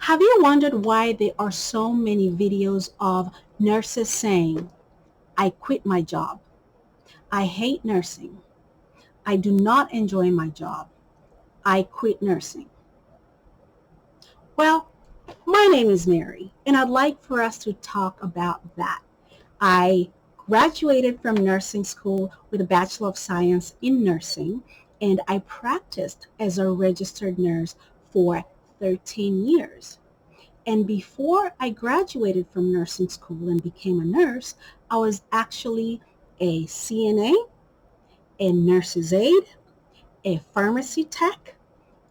Have you wondered why there are so many videos of nurses saying, I quit my job, I hate nursing, I do not enjoy my job, I quit nursing? Well, my name is Mary, and I'd like for us to talk about that. I graduated from nursing school with a Bachelor of Science in Nursing, and I practiced as a registered nurse for 13 years. And before I graduated from nursing school and became a nurse, I was actually a CNA, a nurse's aide, a pharmacy tech,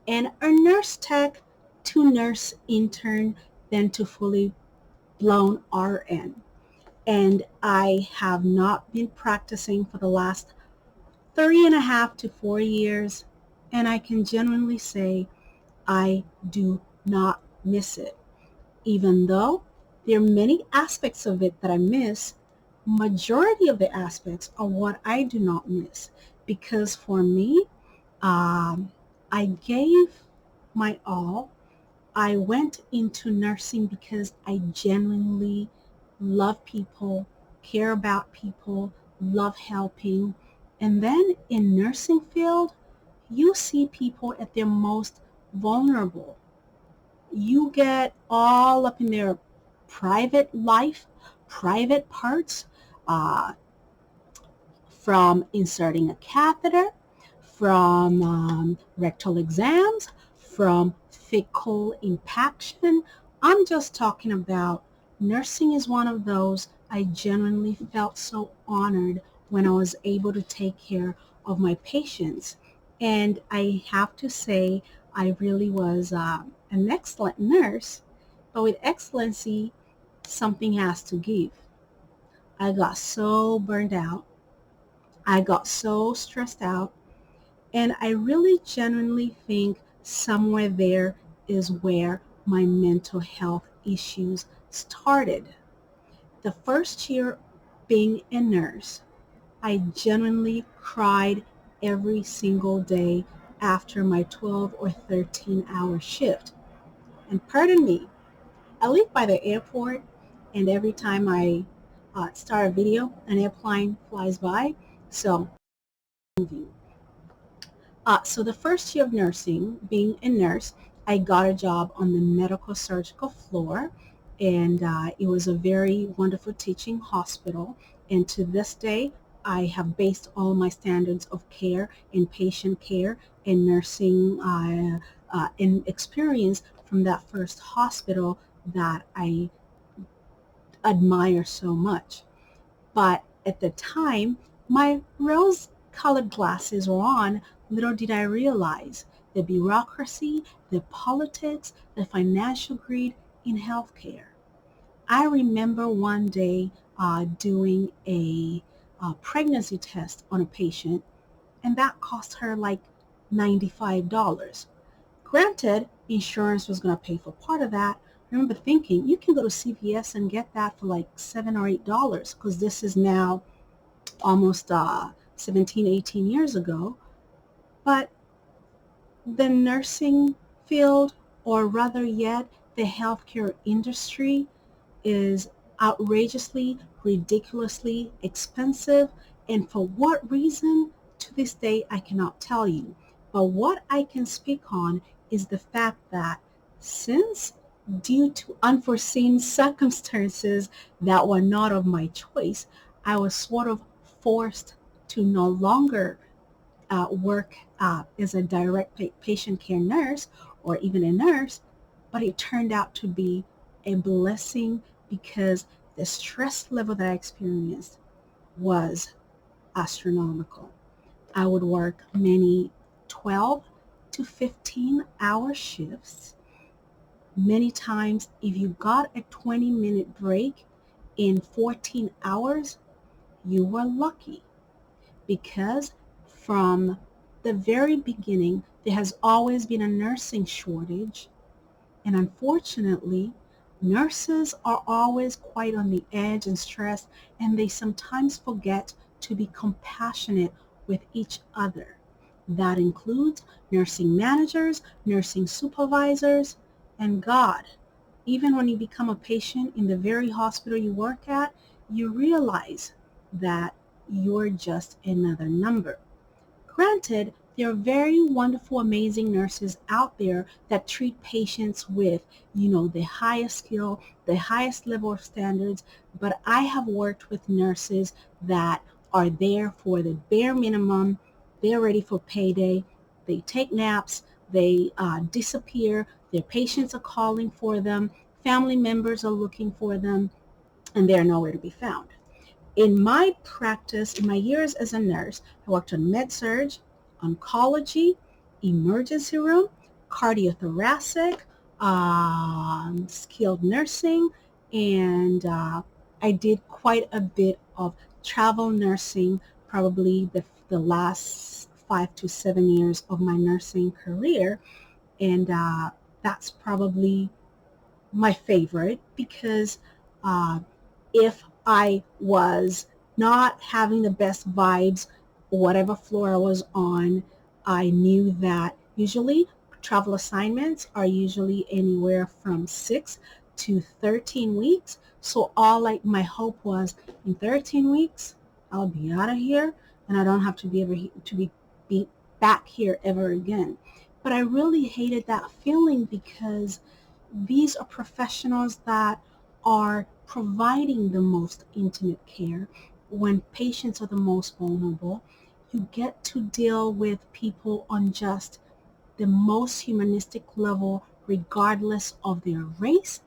and a nurse tech to nurse intern, then to fully blown RN. And I have not been practicing for the last 3.5 to 4 years, and I can genuinely say I do not miss it. Even though there are many aspects of it that I miss, majority of the aspects are what I do not miss. Because for me, I gave my all. I went into nursing because I genuinely love people, care about people, love helping. And then in nursing field, you see people at their most vulnerable. You get all up in their private life, private parts, uh, from inserting a catheter, from rectal exams, from fecal impaction. I'm just talking about nursing is one of those I genuinely felt so honored when I was able to take care of my patients. And I have to say, I really was an excellent nurse, but with excellency, something has to give. I got so burned out. I got so stressed out. And I really genuinely think somewhere there is where my mental health issues started. The first year being a nurse, I genuinely cried every single day after my 12 or 13-hour shift. And pardon me, I live by the airport, and every time I start a video, an airplane flies by. So so the first year of nursing, being a nurse, I got a job on the medical surgical floor, and it was a very wonderful teaching hospital. And to this day, I have based all my standards of care and patient care and nursing and experience from that first hospital that I admire so much. But at the time, my rose-colored glasses were on. Little did I realize the bureaucracy, the politics, the financial greed in healthcare. I remember one day doing a pregnancy test on a patient, and that cost her like $95. Granted, insurance was going to pay for part of that. I remember thinking, you can go to CVS and get that for like $7 or $8 because this is now almost 17, 18 years ago. But the nursing field, or rather yet, the healthcare industry is outrageously, ridiculously expensive. And for what reason, to this day, I cannot tell you. But what I can speak on is the fact that since due to unforeseen circumstances that were not of my choice, I was sort of forced to no longer work as a direct patient care nurse or even a nurse, but it turned out to be a blessing because the stress level that I experienced was astronomical. I would work many 12 to 15-hour shifts. Many times, if you got a 20-minute break in 14 hours, you were lucky because from the very beginning, there has always been a nursing shortage. And unfortunately, nurses are always quite on the edge and stressed, and they sometimes forget to be compassionate with each other. That includes nursing managers, nursing supervisors, and God. even when you become a patient in the very hospital you work at, you realize that you're just another number. Granted, there are very wonderful, amazing nurses out there that treat patients with, the highest skill, the highest level of standards, but I have worked with nurses that are there for the bare minimum. They're ready for payday. They take naps. They disappear. Their patients are calling for them. Family members are looking for them, and they're nowhere to be found. In my practice, in my years as a nurse, I worked on med-surg, oncology, emergency room, cardiothoracic, skilled nursing, and I did quite a bit of travel nursing, probably the last 5 to 7 years of my nursing career. And that's probably my favorite because uh, if I was not having the best vibes, whatever floor I was on, I knew that usually travel assignments are usually anywhere from 6 to 13 weeks. So all like my hope was in 13 weeks, I'll be out of here and I don't have to be ever be back here ever again. But I really hated that feeling because these are professionals that are providing the most intimate care when patients are the most vulnerable. You get to deal with people on just the most humanistic level, regardless of their race,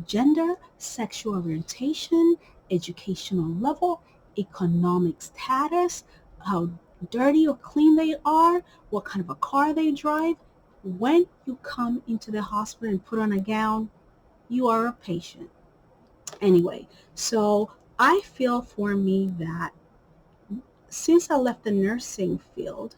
gender, sexual orientation, educational level, economic status, how dirty or clean they are, what kind of a car they drive. When you come into the hospital and put on a gown, you are a patient. Anyway, so I feel for me that since I left the nursing field,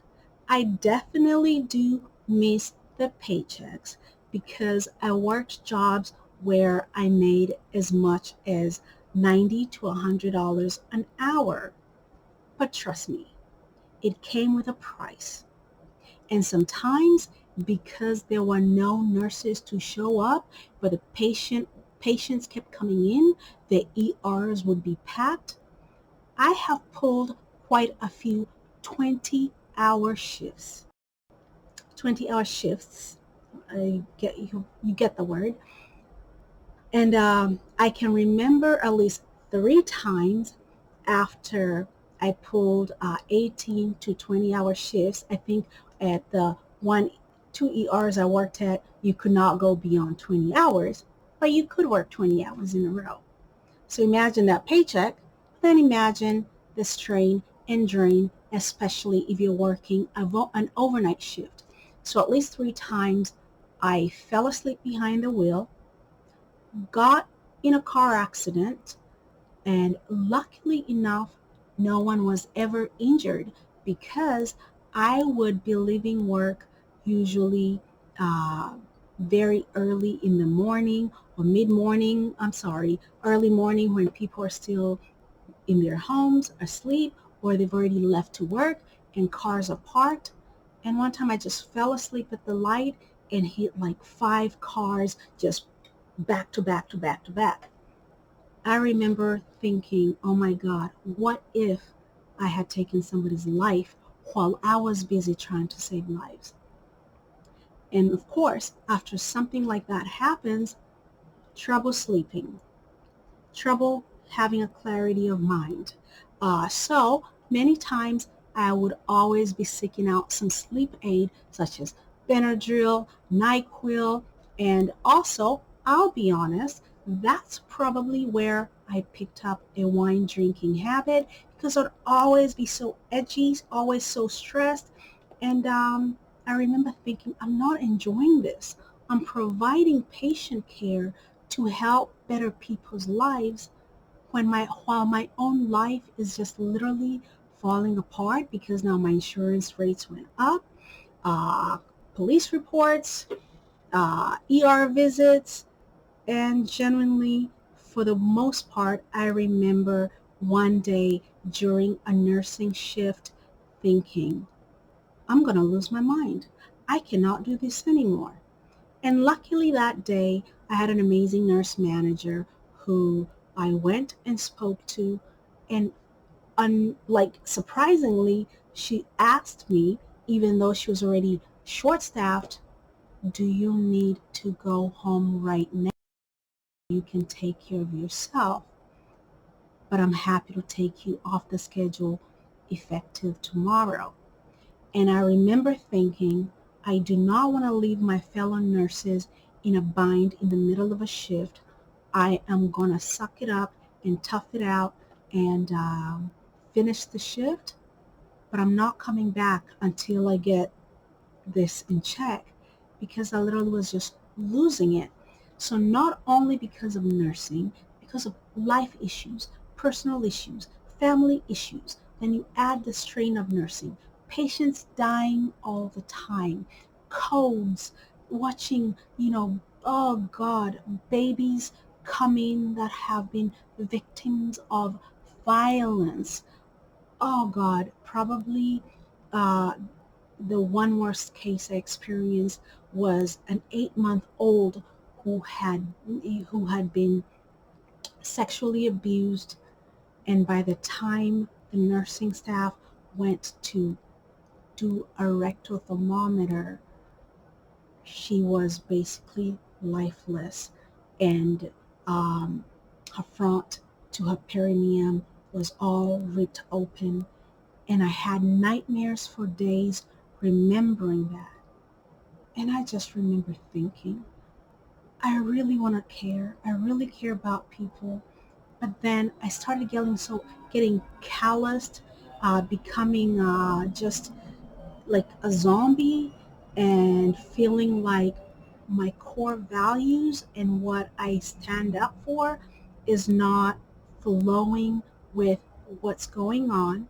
I definitely do miss the paychecks because I worked jobs where I made as much as $90 to $100 an hour. But trust me, it came with a price. And sometimes because there were no nurses to show up, but the patients kept coming in, the ERs would be packed. I have pulled quite a few 20-hour shifts. 20-hour shifts. You get the word. And I can remember at least 3 times after I pulled 18 to 20-hour shifts. I think at the two ERs I worked at, you could not go beyond 20 hours, but you could work 20 hours in a row. So imagine that paycheck, then imagine the strain and drain, especially if you're working an overnight shift. So at least 3 times I fell asleep behind the wheel, got in a car accident, and luckily enough, no one was ever injured because I would be leaving work usually uh, very early in the morning or mid-morning, I'm sorry, early morning when people are still in their homes, asleep, or they've already left to work and cars are parked. And one time I just fell asleep at the light and hit like 5 cars just back to back to back to back. I remember thinking, oh my God, what if I had taken somebody's life while I was busy trying to save lives? And of course, after something like that happens, trouble sleeping, trouble having a clarity of mind. So many times I would always be seeking out some sleep aid such as Benadryl, NyQuil, and also, I'll be honest, that's probably where I picked up a wine drinking habit because I'd always be so edgy, always so stressed. And I remember thinking, I'm not enjoying this. I'm providing patient care to help better people's lives while my own life is just literally falling apart because now my insurance rates went up, uh, police reports, ER visits, and genuinely, for the most part, I remember one day during a nursing shift thinking, I'm going to lose my mind. I cannot do this anymore. And luckily that day, I had an amazing nurse manager who I went and spoke to, and like surprisingly, she asked me, even though she was already short staffed, do you need to go home right now? You can take care of yourself, but I'm happy to take you off the schedule effective tomorrow. And I remember thinking, I do not want to leave my fellow nurses in a bind in the middle of a shift. I am going to suck it up and tough it out and finish the shift, but I'm not coming back until I get this in check, because I literally was just losing it. So not only because of nursing, because of life issues, personal issues, family issues, then you add the strain of nursing, patients dying all the time, codes, watching, oh God, babies coming that have been victims of violence. Oh God, probably uh, the one worst case I experienced was an 8-month old who had been sexually abused, and by the time the nursing staff went to do a rectal thermometer, she was basically lifeless, and her front to her perineum was all ripped open, and I had nightmares for days remembering that. And I just remember thinking, I really want to care. I really care about people. But then I started getting calloused, becoming just like a zombie, and feeling like my core values and what I stand up for is not flowing with what's going on.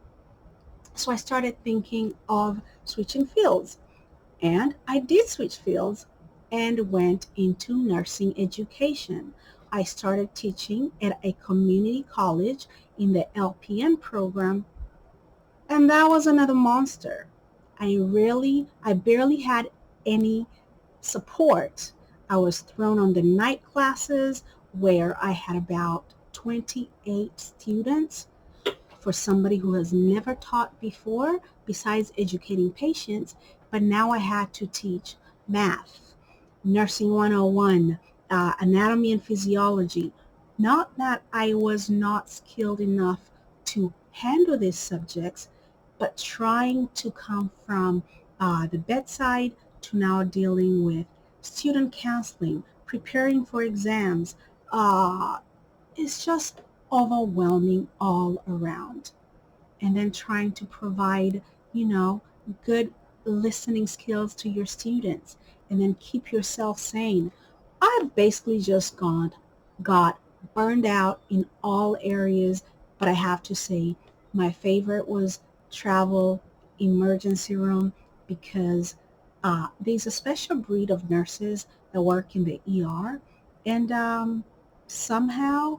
So I started thinking of switching fields. And I did switch fields and went into nursing education. I started teaching at a community college in the LPN program, and that was another monster. I barely had any support. I was thrown on the night classes where I had about 28 students. For somebody who has never taught before, besides educating patients, but now I had to teach math, nursing 101, anatomy and physiology. Not that I was not skilled enough to handle these subjects, but trying to come from the bedside to now dealing with student counseling, preparing for exams, uh, it's just overwhelming all around. And then trying to provide, you know, good listening skills to your students, and then keep yourself sane. I've basically just got burned out in all areas, but I have to say my favorite was travel emergency room, because there's a special breed of nurses that work in the ER, and somehow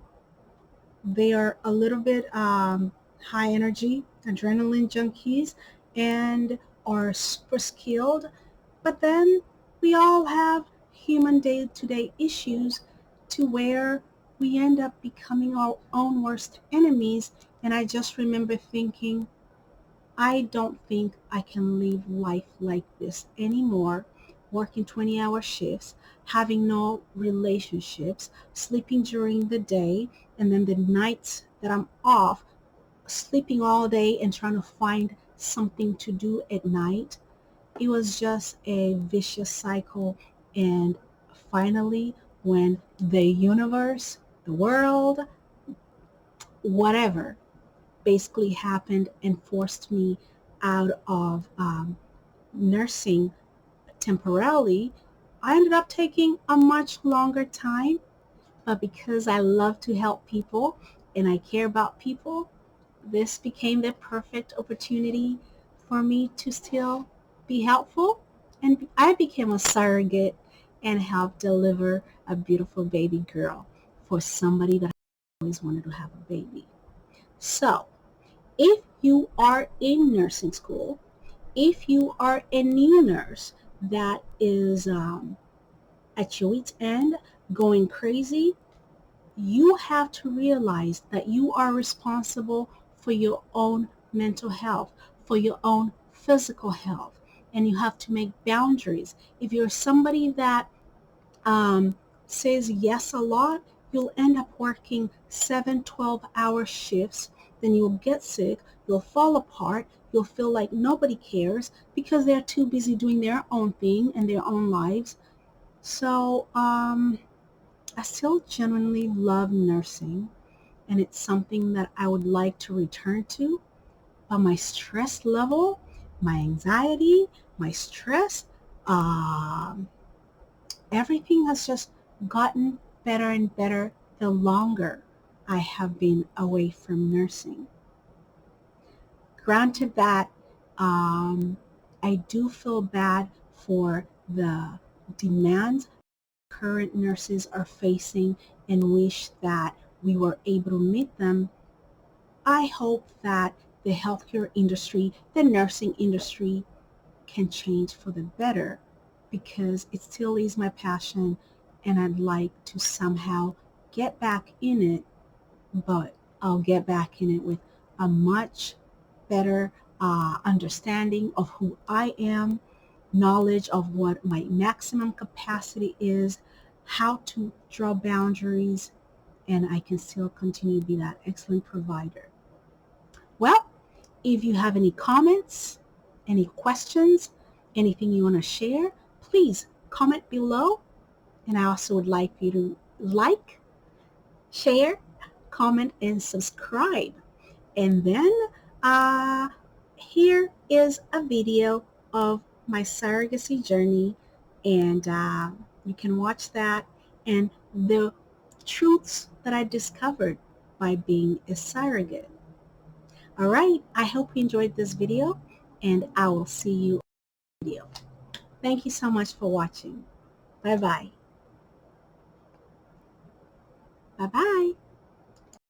they are a little bit high energy, adrenaline junkies, and are super skilled. But then we all have human day to day issues to where we end up becoming our own worst enemies. And I just remember thinking, I don't think I can live life like this anymore, working 20-hour shifts, having no relationships, sleeping during the day, and then the nights that I'm off, sleeping all day and trying to find something to do at night. It was just a vicious cycle. And finally, when the universe, the world, whatever, basically happened and forced me out of nursing temporarily, I ended up taking a much longer time. But because I love to help people and I care about people, this became the perfect opportunity for me to still be helpful. And I became a surrogate and helped deliver a beautiful baby girl for somebody that always wanted to have a baby. So, if you are in nursing school, if you are a new nurse that is at your wit's end, going crazy, you have to realize that you are responsible for your own mental health, for your own physical health, and you have to make boundaries. If you're somebody that um, says yes a lot, you'll end up working 7, 12-hour shifts. Then you'll get sick, you'll fall apart, you'll feel like nobody cares because they're too busy doing their own thing and their own lives. So I still genuinely love nursing, and it's something that I would like to return to. But my stress level, my anxiety, my stress, um, everything has just gotten better and better the longer I have been away from nursing. Granted that I do feel bad for the demands current nurses are facing and wish that we were able to meet them. I hope that the healthcare industry, the nursing industry can change for the better because it still is my passion and I'd like to somehow get back in it, but I'll get back in it with a much better understanding of who I am, knowledge of what my maximum capacity is, how to draw boundaries, and I can still continue to be that excellent provider. Well, if you have any comments, any questions, anything you want to share, please comment below. And I also would like you to like, share, comment, and subscribe. And then uh, here is a video of my surrogacy journey, and you can watch that and the truths that I discovered by being a surrogate. All right, I hope you enjoyed this video, and I will see you in the video. Thank you so much for watching. Bye bye. Bye bye.